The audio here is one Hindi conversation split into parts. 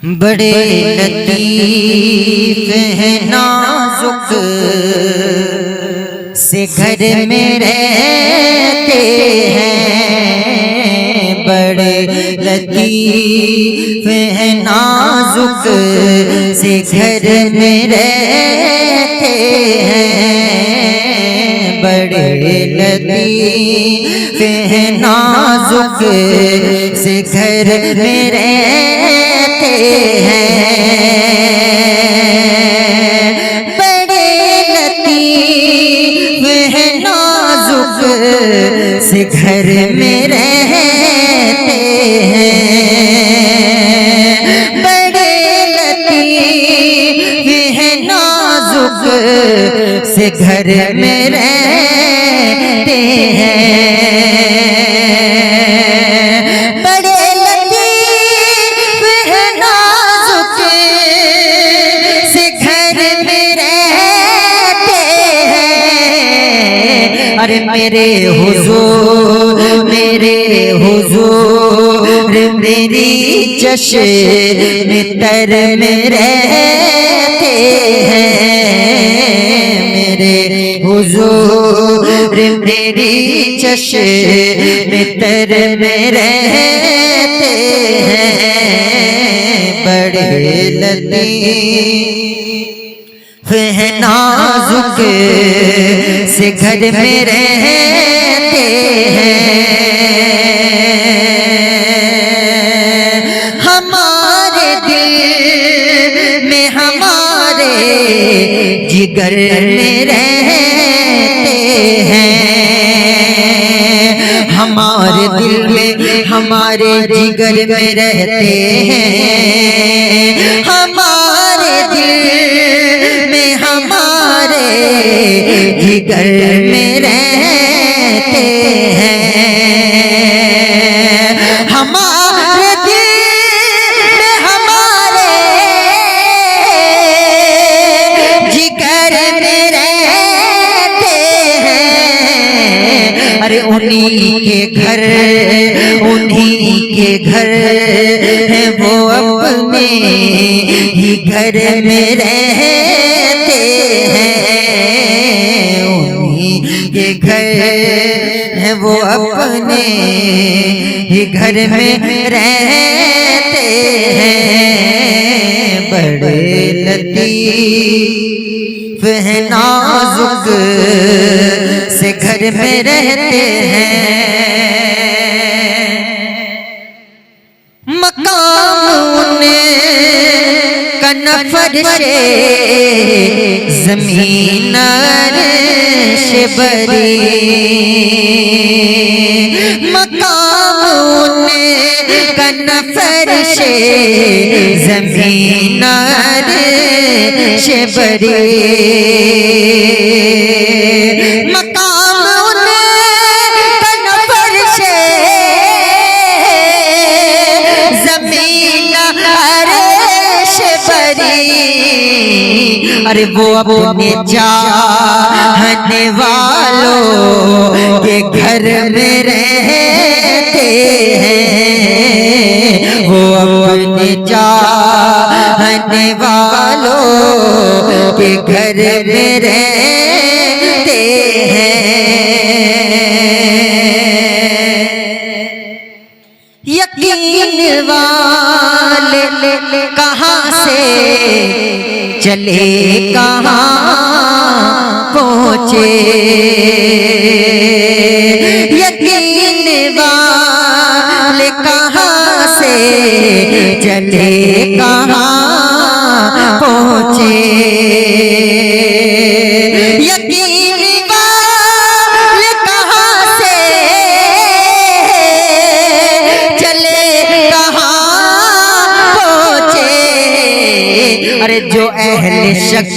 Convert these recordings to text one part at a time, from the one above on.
बड़े लतीफ हैं नाजुक से घर में रहते हैं। बड़े लतीफ हैं नाजुक से घर में रहते हैं। बड़े लतीफ हैं नाजुक से घर में रहते हैं। बड़े लतीफ हैं नाजुक से घर में रहते हैं। बड़े लतीफ हैं नाजुक से घर में रहते हैं। अरे मेरे हुजूर मेरी चश्म तर में रहते हैं। मेरे हुजूर मेरी चश्म तर में रहते हैं। बड़े लतीफ हैं नाजुक से घर में रहते हैं। हमारे दिल में हमारे जिगर में रहते हैं। हमारे दिल में हमारे जिगर में रहते हैं। हमारे दिल में हमारे जिगर में रहते हैं। हमारे दिल में हमारे जिगर में रहते हैं। अरे उन्हीं के घर है वो अपने ही घर में रहते हैं। उन्हीं के घर है वो अपने ही घर में रहते हैं। बड़े लतीफ हैं नाजुक से घर में रहते हैं। मकाम उनका न फर्शे ज़मीन अर्श बरी। मकाम उनका न फर्शे ज़मीन अर्श बरी। अरे वो अपने चाहने वालों के घर में रहते हैं। वो अपने चाहने वालों के घर में रहते हैं। यकीन वाले कहाँ से चले कहाँ पहुँचे। यकीन वाले कहाँ से चले कहाँ पहुँचे। यकीन वाले कहाँ से चले कहाँ पहुँचे। अरे जो अहले शक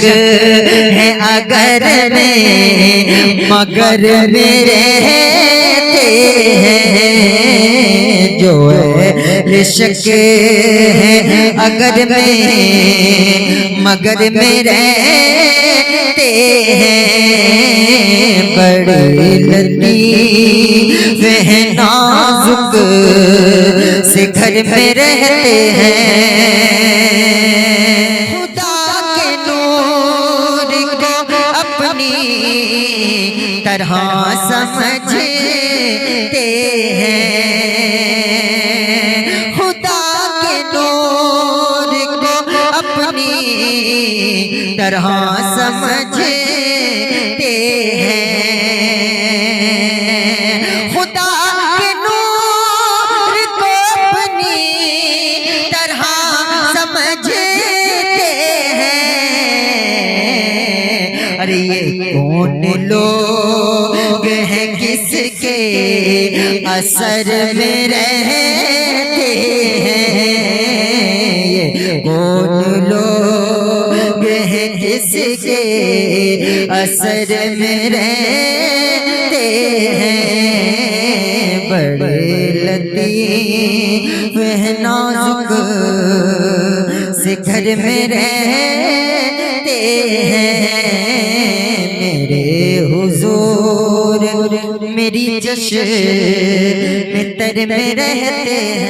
है अगर में मगर में रहते हैं। जो अहले शक है अगर में मगर में रहते हैं। बड़े लतीफ हैं नाजुक से घर में रहते हैं। तरह समझते हैं। खुदा के नूर को अपनी तरह समझते हैं। खुदा के नूर को अपनी तरह समझते हैं। अरे ये कौन लोग हैं किसके असर में रहते हैं। ये कौन लोग हैं किसके असर में रहते हैं। बड़े लतीफ है नाजुक से घर में रहते हैं। मेरे हुजूर मेरी जश्न में तर में रहते हैं।